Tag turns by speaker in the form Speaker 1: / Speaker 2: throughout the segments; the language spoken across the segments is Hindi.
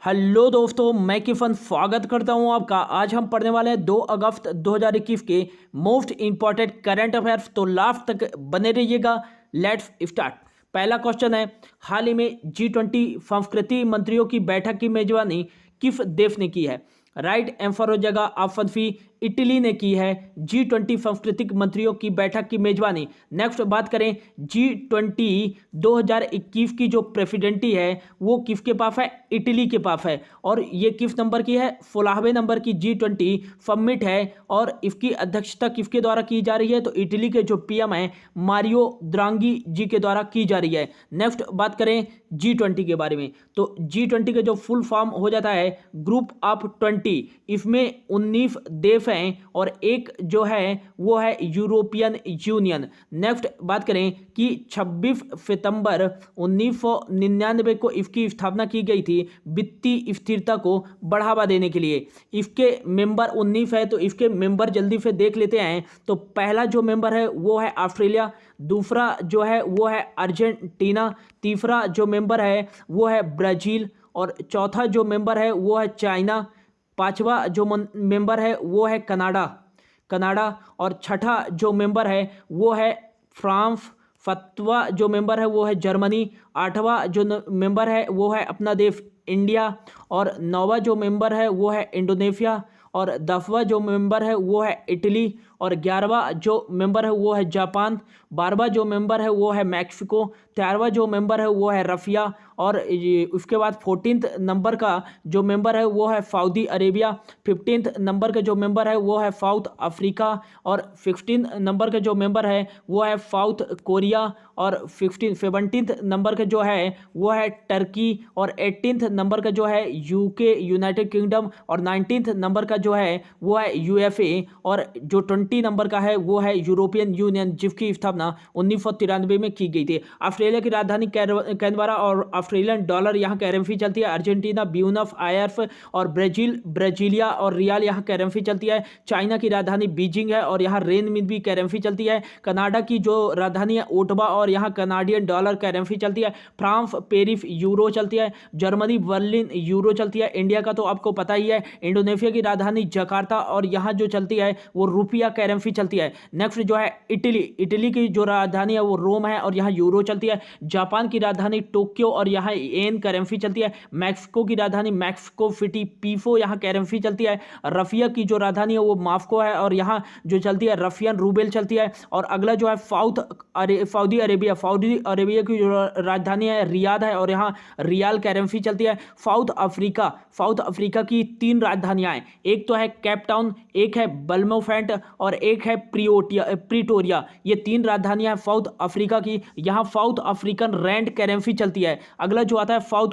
Speaker 1: हेलो दोस्तों, मैं किफन स्वागत करता हूं आपका। आज हम पढ़ने वाले हैं 2 अगस्त 2021 के मोस्ट इंपॉर्टेंट करंट अफेयर्स। तो लास्ट तक बने रहिएगा। Let's start. पहला क्वेश्चन है, हाल ही में G20 संस्कृति मंत्रियों की बैठक की मेजबानी किस देश ने की है? राइट आंसर हो जाएगा ऑप्शन सी, इटली ने की है G20 सांस्कृतिक मंत्रियों की बैठक की मेजबानी। नेक्स्ट बात करें, G20 2021 की जो प्रेसिडेंटी है वो किसके पास है? इटली के पास है। और ये किस नंबर की है? 16वें नंबर की G20 समिट है और इसकी अध्यक्षता किसके द्वारा की जा रही है? तो इटली के जो पीएम है मारियो द्रांगी जी के द्वारा की जा रही है। नेक्स्ट बात करें G20 के बारे में, तो G20 का जो फुल फॉर्म हो जाता है ग्रुप ऑफ 20। इसमें 19 देश हैं और एक जो है वो है यूरोपियन यूनियन। नेक्स्ट बात करें कि 26 सितंबर 1999 को इसकी स्थापना की गई थी वित्तीय स्थिरता को बढ़ावा देने के लिए। इसके मेंबर 19 है, तो इसके मेंबर जल्दी से देख लेते हैं। तो पहला जो मेंबर है वो है ऑस्ट्रेलिया, दूसरा जो है वो है अर्जेंटीना, तीसरा जो मेंबर है वो है ब्राज़ील और चौथा जो मेंबर है वो है चाइना, पांचवा जो मेंबर है वो है कनाडा कनाडा और छठा जो मेंबर है वो है फ्रांस, सातवां जो मेंबर है वो है जर्मनी, आठवां जो मेंबर है वो है अपना देश इंडिया और नौवां जो मेंबर है वो है इंडोनेशिया और 10वां जो मेंबर है वो है इटली और 11वां जो मेंबर है वो है जापान, 12वां जो मेंबर है वो है मैक्सिको, 13वां जो मेंबर है वो है रफिया और उसके बाद 14th नंबर का जो मेंबर है वो है सऊदी अरेबिया, 15th नंबर का जो मेंबर है वो है साउथ अफ्रीका और 16th नंबर का जो मेंबर है वो है साउथ कोरिया और 17th नंबर का जो है वो है टर्की और 18th नंबर का जो है यूके यूनाइटेड किंगडम और 19th नंबर का जो है वो है यूएसए और जो 20 नंबर का है वो है यूरोपियन यूनियन, जिसकी स्थापना 1993 में की गई थी। ऑस्ट्रेलिया की राजधानी कैनबरा और ऑस्ट्रेलियन डॉलर यहाँ करेंसी चलती है। अर्जेंटीना ब्यूनस आयर्स और ब्राजीलिया और रियाल यहाँ करेंसी चलती है। चाइना की राजधानी बीजिंग है और यहाँ रेनमिन भी करेंसी चलती है। कनाडा की जो राजधानी है ओटवा और यहाँ कनाडियन डॉलर करेंसी चलती है। फ्रांस पेरिस यूरो चलती है। जर्मनी बर्लिन यूरो चलती है। इंडिया का तो आपको पता ही है। इंडोनेशिया की राजधानी जकार्ता और यहाँ जो चलती है वो रुपया करेंसी चलती है। नेक्स्ट जो है इटली की जो राजधानी है वो रोम है और यहाँ यूरो चलती है। जापान की राजधानी टोक्यो और यहाँ येन करेंसी चलती है। मैक्सिको की राजधानी मैक्सिको सिटी पीसो यहाँ करेंसी चलती है। रफिया की जो राजधानी है वो मास्को है और यहाँ जो चलती है रफियन रूबेल चलती है। और अगला जो है सऊदी अरेबिया की जो राजधानी है रियाद है और यहाँ रियाल करेंसी चलती है। साउथ अफ्रीका की 3 राजधानियां हैं, एक तो है केप टाउन, एक है बल्मोफेंट और एक है प्रीटोरिया। ये 3 राजधानियां हैं साउथ अफ्रीका की। यहाँ साउथ अफ्रीकन रैंड करेंसी चलती है। अगला जो आता है साउथ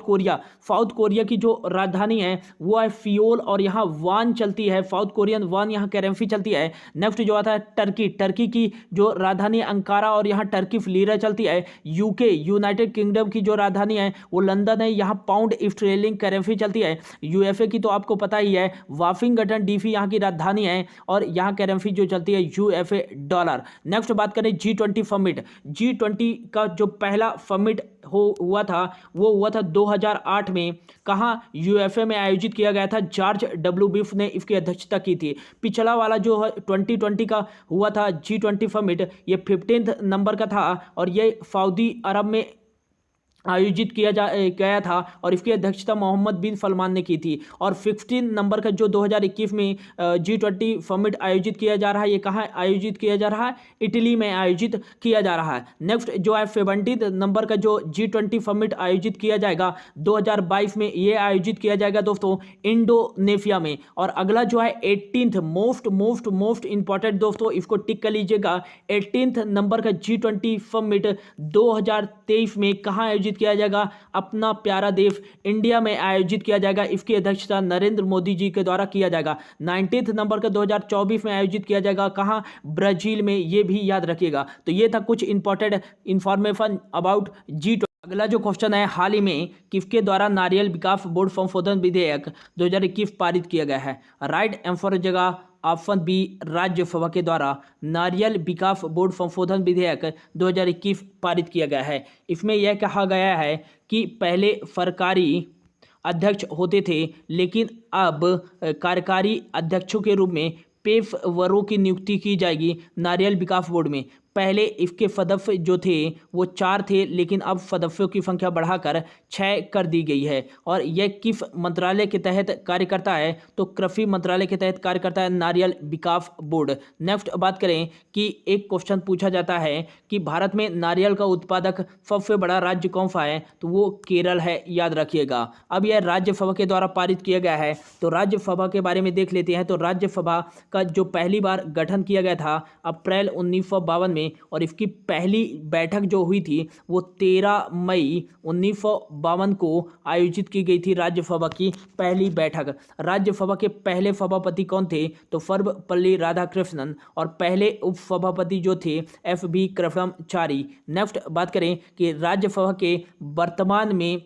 Speaker 1: कोरिया की जो राजधानी है वो है सियोल और यहाँ वान चलती है, साउथ कोरियन वान यहाँ करेंसी चलती है। नेक्स्ट जो आता है टर्की की जो राजधानी अंकारा और यहाँ टर्किश लीरा चलती है। यूके यूनाइटेड किंगडम की जो राजधानी है वो लंदन है, यहाँ पाउंड स्टर्लिंग करेंसी चलती है। यूएसए की तो आपको पता ही है, वाशिंगटन डीसी यहाँ की राजधानी है और यहाँ करेंसी जो चलती है यूएसए डॉलर। नेक्स्ट बात करें G20 समिट। G20 का जो पहला समिट हुआ था वो हुआ था 2008 में। कहाँ? यूएसए में आयोजित किया गया था। जॉर्ज डब्ल्यू बुश ने इसकी अध्यक्षता की थी। पिछला वाला जो 2020 का हुआ था G20 समिट, ये 15th नंबर का था और ये सऊदी अरब में आयोजित किया गया था और इसकी अध्यक्षता मोहम्मद बिन सलमान ने की थी। और 16 नंबर का जो 2021 में G20 समिट आयोजित किया जा रहा है, ये कहाँ आयोजित किया जा रहा है? इटली में आयोजित किया जा रहा है। नेक्स्ट जो है 17 नंबर का जो G20 समिट आयोजित किया जाएगा 2022 में, ये आयोजित किया जाएगा दोस्तों इंडोनेशिया में। और अगला जो है 18th मोस्ट इंपॉर्टेंट दोस्तों, इसको टिक कर लीजिएगा। 18th नंबर का G20 समिट 2023 में कहाँ आयोजित किया जाएगा? अपना प्यारा देश इंडिया में आयोजित किया जाएगा। इसकी अध्यक्षता नरेंद्र मोदी जी के द्वारा किया जाएगा। 19th नंबर का 2024 में आयोजित किया जाएगा। कहाँ? ब्राजील में, ये भी याद रखिएगा। तो ये था कुछ इंपॉर्टेंट इंफॉर्मेशन अबाउट G20। अगला जो क्वेश्चन है, हाल ही में किसके द्वारा नारियल विकास बोर्ड संशोधन विधेयक 2021 पारित किया गया है? राइट आंसर हो जाएगा ऑप्शन बी, राज्यसभा के द्वारा नारियल विकास बोर्ड संशोधन विधेयक 2021 पारित किया गया है। इसमें यह कहा गया है कि पहले सरकारी अध्यक्ष होते थे, लेकिन अब कार्यकारी अध्यक्षों के रूप में पेशवरों की नियुक्ति की जाएगी नारियल विकास बोर्ड में। पहले इसके सदस्य जो थे वो 4 थे, लेकिन अब सदस्यों की संख्या बढ़ाकर 6 कर दी गई है। और यह किस मंत्रालय के तहत कार्य करता है, तो कृषि मंत्रालय के तहत कार्य करता है नारियल विकास बोर्ड। नेक्स्ट बात करें कि एक क्वेश्चन पूछा जाता है कि भारत में नारियल का उत्पादक सबसे बड़ा राज्य कौन सा है, तो वो केरल है, याद रखिएगा। अब यह राज्यसभा के द्वारा पारित किया गया है, तो राज्यसभा के बारे में देख लेते हैं। तो राज्यसभा का जो पहली बार गठन किया गया था अप्रैल 1952 में, और इसकी पहली बैठक जो हुई थी वो 13 मई 1952 को आयोजित की गई थी। राज्यसभा की पहली बैठक। राज्यसभा के पहले सभापति कौन थे, तो सर्वपल्ली राधाकृष्णन, और पहले उपसभापति जो थे FB कृष्णमचारी। नेक्स्ट बात करें कि राज्यसभा के वर्तमान में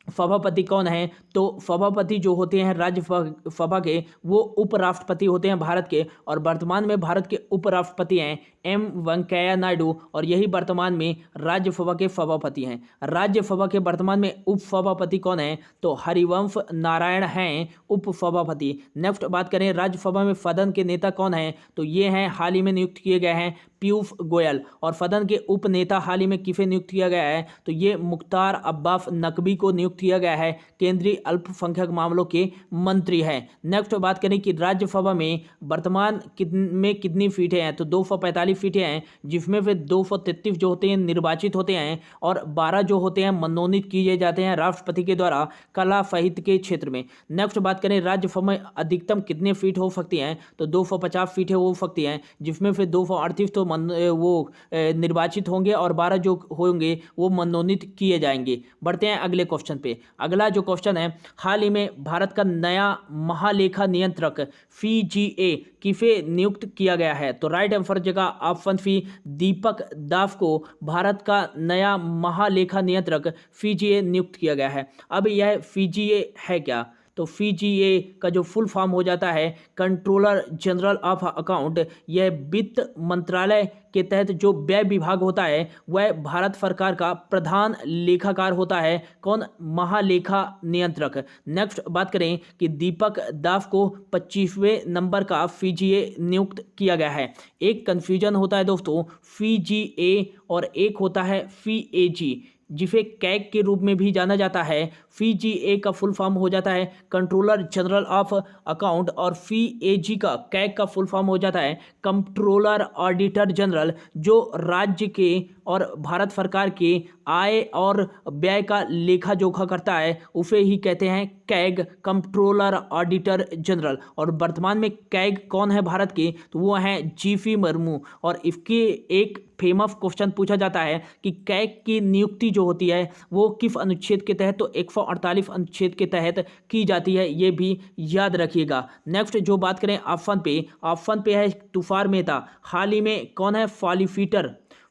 Speaker 1: सभापति कौन है, तो सभापति जो होते हैं राज्यसभा के वो उपराष्ट्रपति होते हैं भारत के, और वर्तमान में भारत के उपराष्ट्रपति हैं M वेंकैया नायडू, और यही वर्तमान में राज्यसभा के सभापति हैं। राज्यसभा के वर्तमान में उपसभापति कौन है, तो हरिवंश नारायण हैं उपसभापति। नेक्स्ट बात करें राज्यसभा में सदन के नेता कौन हैं, तो ये हैं हाल ही में नियुक्त किए गए हैं पीयूष गोयल। और सदन के उप नेता हाल ही में किसे नियुक्त किया गया है, तो ये मुख्तार अब्बास नकवी को नियुक्त किया गया है, केंद्रीय अल्पसंख्यक मामलों के मंत्री हैं। नेक्स्ट बात करें कि राज्यसभा में वर्तमान में कितनी सीटें हैं, तो 245 सीटें हैं, जिसमें से 233 जो होते हैं निर्वाचित होते हैं, और 12 जो होते हैं मनोनीत किए जाते हैं राष्ट्रपति के द्वारा कला साहित्य के क्षेत्र में। नेक्स्ट बात करें राज्यसभा में अधिकतम कितने सीट हो सकती हैं, तो 250 सीटें हो सकती हैं, जिसमें से 238 तो निर्वाचित होंगे और 12 जो होंगे वो मनोनीत किए जाएंगे। बढ़ते हैं अगले क्वेश्चन पे। अगला जो क्वेश्चन है, हाल ही में भारत का नया महालेखा नियंत्रक CGA किसे नियुक्त किया गया है, तो राइट आंसर जगह ऑप्शन सी दीपक दास को भारत का नया महालेखा नियंत्रक CGA नियुक्त किया गया है। अब यह CGA है क्या, तो CGA का जो फुल फॉर्म हो जाता है कंट्रोलर जनरल ऑफ अकाउंट। यह वित्त मंत्रालय के तहत जो व्यय विभाग होता है वह भारत सरकार का प्रधान लेखाकार होता है। कौन, महालेखा नियंत्रक। नेक्स्ट बात करें कि दीपक दास को 25वें नंबर का CGA नियुक्त किया गया है। एक कन्फ्यूजन होता है दोस्तों, CGA और एक होता है CAG, जिसे कैग के रूप में भी जाना जाता है। CGA का फुल फॉर्म हो जाता है कंट्रोलर जनरल ऑफ अकाउंट, और CAG का कैग का फुल फॉर्म हो जाता है कंट्रोलर ऑडिटर जनरल। जो राज्य के और भारत सरकार के आय और व्यय का लेखा जोखा करता है उसे ही कहते हैं कैग, कंट्रोलर ऑडिटर जनरल। और वर्तमान में कैग कौन है भारत के, तो वो हैं GV मुर्मू। और इसके एक फेमस क्वेश्चन पूछा जाता है कि कैग की नियुक्ति जो होती है वो किस अनुच्छेद के तहत, तो 148 अनुच्छेद के तहत की जाती है, ये भी याद रखिएगा। नेक्स्ट जो बात करें ऑप्शन पे है तुषार मेहता। हाल ही में कौन है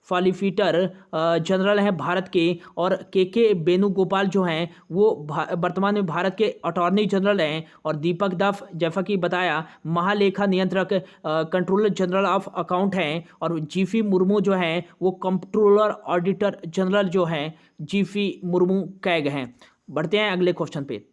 Speaker 1: सॉलिसिटर जनरल हैं भारत के, और के वेणुगोपाल जो हैं वो वर्तमान में भारत के अटॉर्नी जनरल हैं। और दीपक दास जैसा कि बताया महालेखा नियंत्रक कंट्रोलर जनरल ऑफ अकाउंट हैं, और GV मुर्मू जो हैं वो कंट्रोलर ऑडिटर जनरल जो हैं GV मुर्मू कैग हैं। बढ़ते हैं अगले क्वेश्चन पे।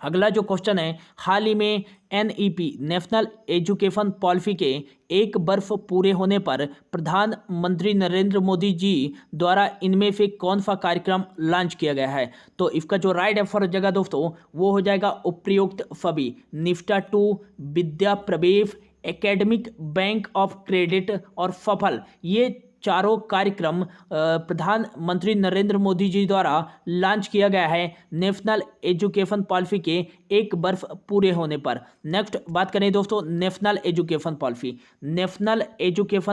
Speaker 1: अगला जो क्वेश्चन है, हाल ही में NEP नेशनल एजुकेशन पॉलिसी के 1 वर्ष पूरे होने पर प्रधानमंत्री नरेंद्र मोदी जी द्वारा इनमें से कौन सा कार्यक्रम लॉन्च किया गया है, तो इसका जो राइट आंसर जगह दोस्तों वो हो जाएगा उपयुक्त सभी। निफ्टा 2, विद्या प्रवेश, एकेडमिक बैंक ऑफ क्रेडिट और सफल, ये चारों कार्यक्रम प्रधानमंत्री नरेंद्र मोदी जी द्वारा लॉन्च किया गया है नेशनल एजुकेशन पॉलिसी के 1 वर्ष पूरे होने पर। नेक्स्ट बात करें दोस्तों नेशनल एजुकेशन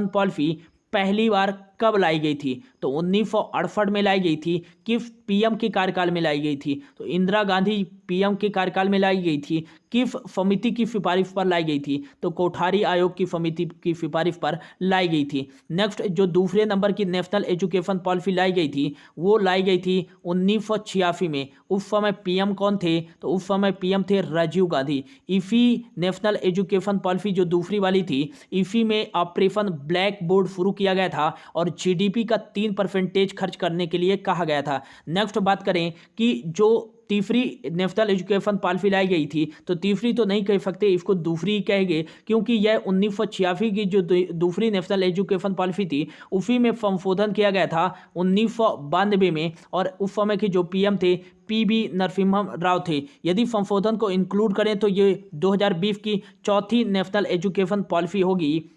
Speaker 1: पॉलिसी पहली बार कब लाई गई थी, तो 1968 में लाई गई थी। किस PM के कार्यकाल में लाई गई थी, तो इंदिरा गांधी PM के कार्यकाल में लाई गई थी। किस समिति की सिफारिश पर लाई गई थी, तो कोठारी आयोग की समिति की सिफारिश पर लाई गई थी। नेक्स्ट जो दूसरे नंबर की नेशनल एजुकेशन पॉलिसी लाई गई थी वो लाई गई थी 1986 में। उस समय PM कौन थे, तो उस समय PM थे राजीव गांधी। इसी नेशनल एजुकेशन पॉलिसी जो दूसरी वाली थी, इसी में ऑपरेशन ब्लैक बोर्ड शुरू किया गया था और GDP का 3% खर्च करने के लिए कहा गया था। नेक्स्ट बात करें कि जो तीसरी नेशनल एजुकेशन पॉलिसी लाई गई थी, तो तीसरी तो नहीं कह सकते, इसको दूसरी ही कहेंगे, क्योंकि यह 1986 की जो दूसरी नेशनल एजुकेशन पॉलिसी थी उसी में संशोधन किया गया था 1992 में, और उस समय के जो पीएम थे पीवी नरसिम्हा राव थे। यदि संशोधन को इंक्लूड करें तो ये 2020 की चौथी नेशनल एजुकेशन पॉलिसी होगी।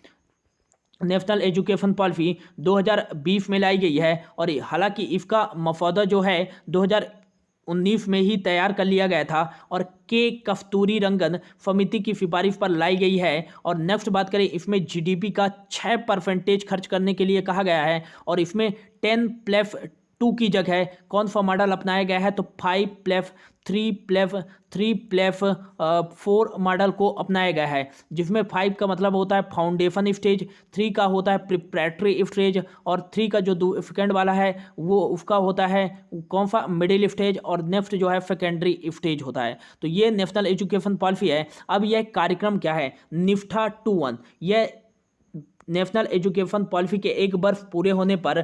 Speaker 1: नेशनल एजुकेशन पॉलिसी 2020 में लाई गई है, और हालांकि इसका मसौदा जो है 2019 में ही तैयार कर लिया गया था और के कस्तूरी रंगन समिति की सिफारिश पर लाई गई है। और नेक्स्ट बात करें, इसमें जीडीपी का 6% खर्च करने के लिए कहा गया है, और इसमें 10+2 की जगह कौन सा मॉडल अपनाया गया है, तो 5+3+4 मॉडल को अपनाया गया है, जिसमें 5 का मतलब होता है फाउंडेशन स्टेज, 3 का होता है प्रिपरेटरी स्टेज, और 3 का जो सेकेंड वाला है वो उसका होता है कौन सा मिडिल स्टेज, और नेक्स्ट जो है सेकेंडरी स्टेज होता है। तो ये नेशनल एजुकेशन पॉलिसी है। अब यह कार्यक्रम क्या है, निष्ठा 2.1, यह नेशनल एजुकेशन पॉलिसी के 1 वर्ष पूरे होने पर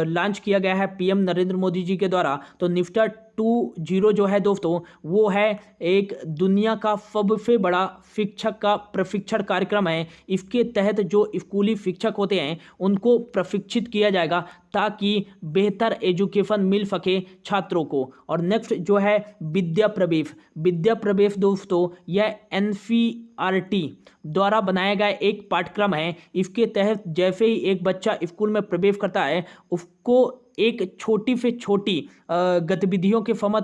Speaker 1: लॉन्च किया गया है पीएम नरेंद्र मोदी जी के द्वारा। तो निष्ठा 2.0 जो है दोस्तों, वो है एक दुनिया का सबसे बड़ा शिक्षक का प्रशिक्षण कार्यक्रम है। इसके तहत जो स्कूली शिक्षक होते हैं उनको प्रशिक्षित किया जाएगा ताकि बेहतर एजुकेशन मिल सके छात्रों को। और नेक्स्ट जो है विद्या प्रवेश दोस्तों, यह NCERT द्वारा बनाया गया एक पाठ्यक्रम है। इसके तहत जैसे ही एक बच्चा स्कूल में प्रवेश करता है उसको एक छोटी से छोटी गतिविधियों के समझ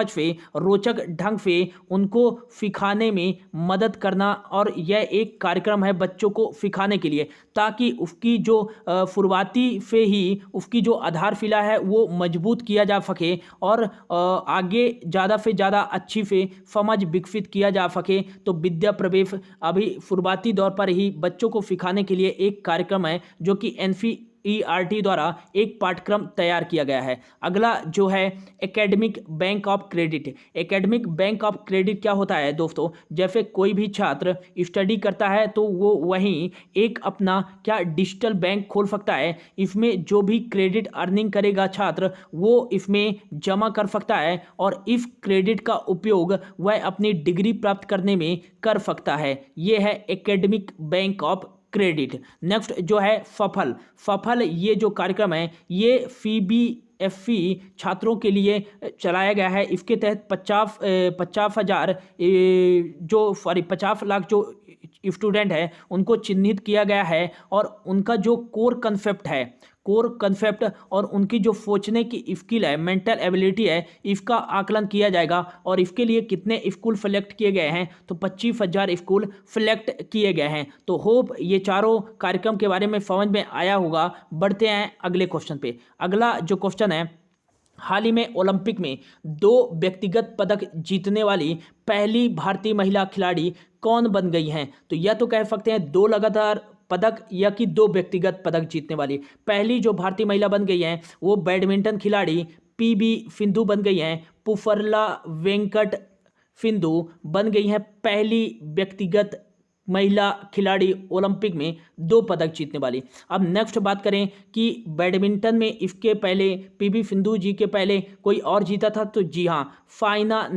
Speaker 1: से रोचक ढंग से उनको सिखाने में मदद करना, और यह एक कार्यक्रम है बच्चों को सिखाने के लिए, ताकि उसकी जो शुरुआती से ही उसकी जो आधारशिला है वो मजबूत किया जा सके, और आगे ज़्यादा से ज़्यादा अच्छी से समझ विकसित किया जा सके। तो विद्या प्रवेश अभी शुरुआती दौर पर ही बच्चों को सिखाने के लिए एक कार्यक्रम है जो कि NCERT द्वारा एक पाठ्यक्रम तैयार किया गया है। अगला जो है academic bank of credit. Academic bank of credit क्या होता है दोस्तों, जैसे कोई भी छात्र स्टडी करता है तो वो वहीं एक अपना क्या डिजिटल बैंक खोल सकता है। इसमें जो भी क्रेडिट अर्निंग करेगा छात्र वो इसमें जमा कर सकता है, और इस क्रेडिट का उपयोग वह अपनी डिग्री प्राप्त करने में कर सकता है। ये है academic bank of credit. Next जो है सफल, ये जो कार्यक्रम है ये CBSE छात्रों के लिए चलाया गया है। इसके तहत 50 लाख जो स्टूडेंट है उनको चिन्हित किया गया है, और उनका जो कोर कंसेप्ट और उनकी जो सोचने की स्किल है, मेंटल एबिलिटी है, इसका आकलन किया जाएगा। और इसके लिए कितने स्कूल सेलेक्ट किए गए हैं, तो 25,000 स्कूल सेलेक्ट किए गए हैं। तो होप ये चारों कार्यक्रम के बारे में समझ में आया होगा। बढ़ते हैं अगले क्वेश्चन पे। अगला जो क्वेश्चन है, हाल ही में ओलंपिक में 2 व्यक्तिगत पदक जीतने वाली पहली भारतीय महिला खिलाड़ी कौन बन गई हैं, तो यह तो कह सकते हैं 2 लगातार पदक या कि 2 व्यक्तिगत पदक जीतने वाली। पहली जो भारतीय महिला बन गई हैं वो बैडमिंटन खिलाड़ी PV सिंधु बन गई हैं। पुफरला वेंकट सिंधु बन गई हैं पहली व्यक्तिगत महिला खिलाड़ी ओलंपिक में 2 पदक जीतने वाली। अब नेक्स्ट बात करें कि बैडमिंटन में इसके पहले PV सिंधु जी के पहले कोई और जीता था, तो जी हाँ, साइना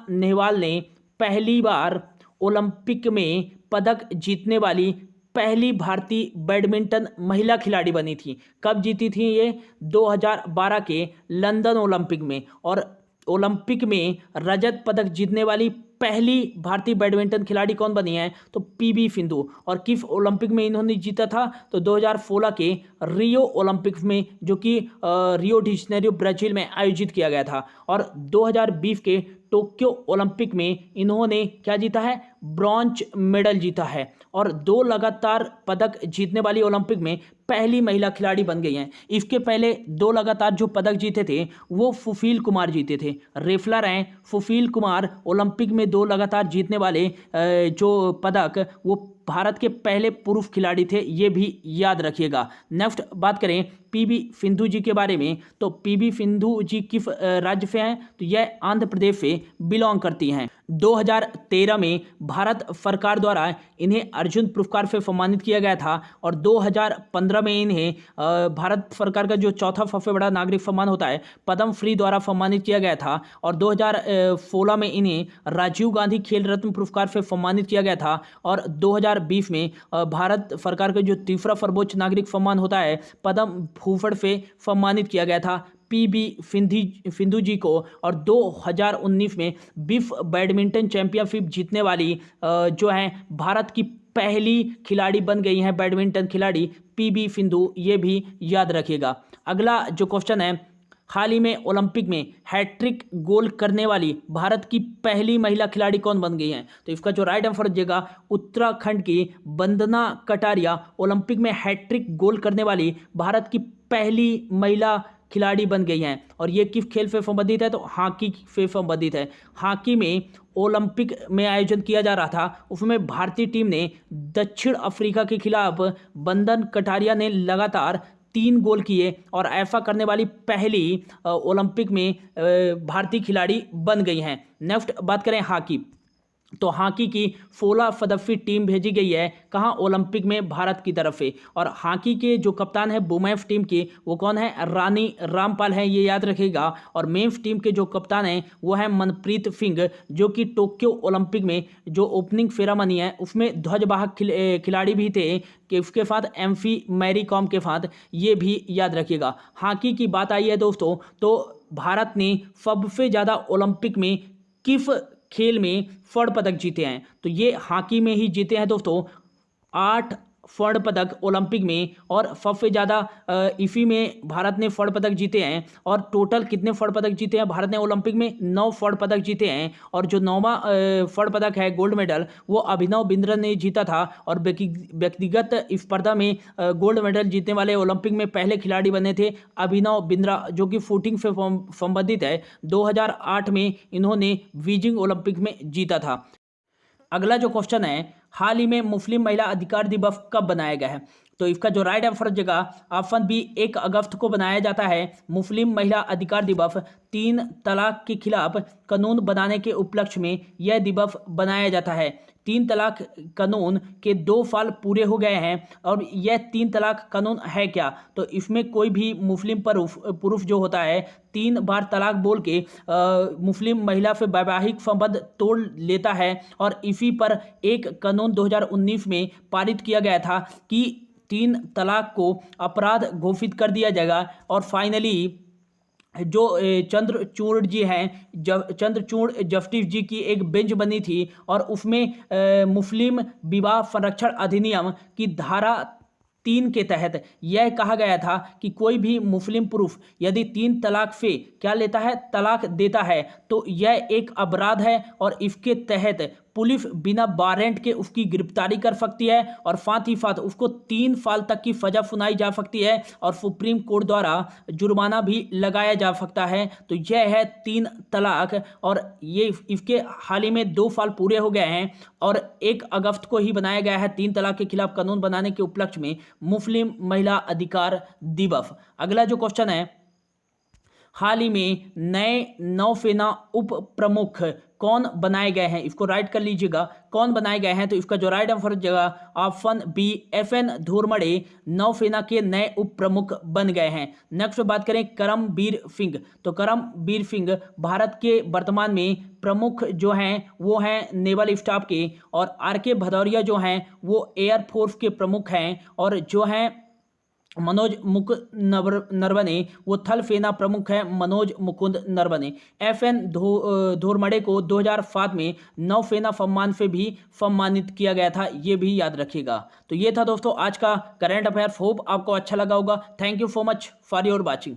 Speaker 1: नेहवाल ने पहली बार ओलंपिक में पदक जीतने वाली पहली भारतीय बैडमिंटन महिला खिलाड़ी बनी थी। कब जीती थी ये, 2012 के लंदन ओलंपिक में। और ओलंपिक में रजत पदक जीतने वाली पहली भारतीय बैडमिंटन खिलाड़ी कौन बनी है, तो PV सिंधु। और किस ओलंपिक में इन्होंने जीता था, तो 2016 के रियो ओलंपिक्स में, जो कि रियो डी जेनेरियो ब्राजील में आयोजित किया गया था। और 2020 के टोक्यो ओलंपिक में इन्होंने क्या जीता है, ब्रॉन्ज मेडल जीता है, और 2 लगातार पदक जीतने वाली ओलंपिक में पहली महिला खिलाड़ी बन गई हैं। इसके पहले 2 लगातार जो पदक जीते थे वो सुशील कुमार जीते थे, रेफलर हैं सुशील कुमार। ओलंपिक में 2 लगातार जीतने वाले जो पदक वो भारत के पहले पुरुष खिलाड़ी थे, ये भी याद रखिएगा। नेक्स्ट बात करें PV सिंधु जी के बारे में, तो PV सिंधु जी किस राज्य से हैं, तो यह आंध्र प्रदेश से बिलोंग करती हैं। 2013 में भारत सरकार द्वारा इन्हें अर्जुन पुरस्कार से सम्मानित किया गया था और 2015 में इन्हें भारत सरकार का जो चौथा सबसे बड़ा नागरिक सम्मान होता है पद्म श्री द्वारा सम्मानित किया गया था और 2016 में इन्हें राजीव गांधी खेल रत्न पुरस्कार से सम्मानित किया गया था और 2020 में भारत सरकार का जो तीसरा सर्वोच्च नागरिक सम्मान होता है पद्म भूषण से सम्मानित किया गया था पीबी सिंधु जी को। और 2019 में विश्व बैडमिंटन चैंपियनशिप जीतने वाली जो हैं भारत की पहली खिलाड़ी बन गई हैं बैडमिंटन खिलाड़ी पीबी सिंधु, ये भी याद रखिएगा। अगला जो क्वेश्चन है, हाल ही में ओलंपिक में हैट्रिक गोल करने वाली भारत की पहली महिला खिलाड़ी कौन बन गई हैं? तो इसका जो राइट आंसर हो जाएगा उत्तराखंड की वंदना कटारिया ओलंपिक में हैट्रिक गोल करने वाली भारत की पहली महिला खिलाड़ी बन गई हैं। और ये किस खेल से संबंधित है? तो हॉकी से संबंधित है। हॉकी में ओलंपिक में आयोजन किया जा रहा था, उसमें भारतीय टीम ने दक्षिण अफ्रीका के खिलाफ वंदना कटारिया ने लगातार 3 गोल किए और ऐसा करने वाली पहली ओलंपिक में भारतीय खिलाड़ी बन गई हैं। नेक्स्ट बात करें हॉकी, तो हॉकी की 16 सदस्यीय टीम भेजी गई है कहाँ? ओलंपिक में भारत की तरफ से। और हॉकी के जो कप्तान है वुमेन्स टीम के वो कौन है? रानी रामपाल है, ये याद रखिएगा। और मेंस टीम के जो कप्तान हैं वो है मनप्रीत सिंह, जो कि टोक्यो ओलंपिक में जो ओपनिंग सेरेमनी है उसमें ध्वजवाहक खिलाड़ी भी थे कि उसके साथ एमसी मैरी कॉम के साथ, ये भी याद रखिएगा। हॉकी की बात आई है दोस्तों, तो भारत ने सबसे ज़्यादा ओलंपिक में किस खेल में स्वर्ण पदक जीते हैं? तो ये हॉकी में ही जीते हैं दोस्तों, 8 स्वर्ण पदक ओलंपिक में। और सबसे ज़्यादा इसी में भारत ने स्वर्ण पदक जीते हैं। और टोटल कितने स्वर्ण पदक जीते हैं भारत ने ओलंपिक में? 9 स्वर्ण पदक जीते हैं। और जो 9वां स्वर्ण पदक है गोल्ड मेडल वो अभिनव बिंद्रा ने जीता था। और व्यक्तिगत स्पर्धा में गोल्ड मेडल जीतने वाले ओलंपिक में पहले खिलाड़ी बने थे अभिनव बिंद्रा, जो कि शूटिंग से संबंधित है। 2008 में इन्होंने बीजिंग ओलंपिक में जीता था। अगला जो क्वेश्चन है, हाल ही में मुस्लिम महिला अधिकार दिवस कब बनाया गया है? तो इसका जो राइट आंसर जगह ऑप्शन बी 1 अगस्त को बनाया जाता है। मुस्लिम महिला अधिकार दिवस 3 तलाक के खिलाफ कानून बनाने के उपलक्ष्य में यह दिवस बनाया जाता है। 3 तलाक कानून के 2 साल पूरे हो गए हैं। और यह 3 तलाक कानून है क्या? तो इसमें कोई भी मुस्लिम पुरुष जो होता है 3 बार तलाक बोल के मुस्लिम महिला से वैवाहिक संबंध तोड़ लेता है। और इसी पर एक कानून 2019 में पारित किया गया था कि 3 तलाक को अपराध घोषित कर दिया जाएगा। और फाइनली जो चंद्रचूड़ जी हैं, चंद्रचूड़ जस्टिस जी की एक बेंच बनी थी और उसमें मुस्लिम विवाह संरक्षण अधिनियम की धारा 3 के तहत यह कहा गया था कि कोई भी मुस्लिम पुरुष यदि 3 तलाक से क्या लेता है? तलाक देता है, तो यह एक अपराध है और इसके तहत पुलिस बिना वारंट के उसकी गिरफ्तारी कर सकती है और साथ ही साथ उसको 3 साल तक की सजा सुनाई जा सकती है और सुप्रीम कोर्ट द्वारा जुर्माना भी लगाया जा सकता है। तो यह है 3 तलाक। और ये इसके हाल ही में 2 साल पूरे हो गए हैं और 1 अगस्त को ही बनाया गया है 3 तलाक के खिलाफ कानून बनाने के उपलक्ष्य में मुस्लिम महिला अधिकार दिवस। अगला जो क्वेश्चन है, हाल ही में नए नौसेना उप प्रमुख कौन बनाए गए हैं? इसको राइट कर लीजिएगा, कौन बनाए गए हैं? तो इसका जो राइट आंसर जगह ऑप्शन बी FN धूर्मड़े नौसेना के नए उप प्रमुख बन गए हैं। नेक्स्ट बात करें करमबीर सिंह, तो करमबीर सिंह भारत के वर्तमान में प्रमुख जो हैं वो हैं नेवल स्टाफ के। और RK भदौरिया जो हैं वो एयरफोर्स के प्रमुख हैं। और जो हैं मनोज मुकुंद नरवणे वो थल सेना प्रमुख हैं मनोज मुकुंद नरवणे। FN धूर्मड़े को 2007 में नौसेना सम्मान से भी सम्मानित किया गया था, ये भी याद रखिएगा। तो ये था दोस्तों आज का करंट अफेयर। होप आपको अच्छा लगा होगा। Thank you so much for your watching.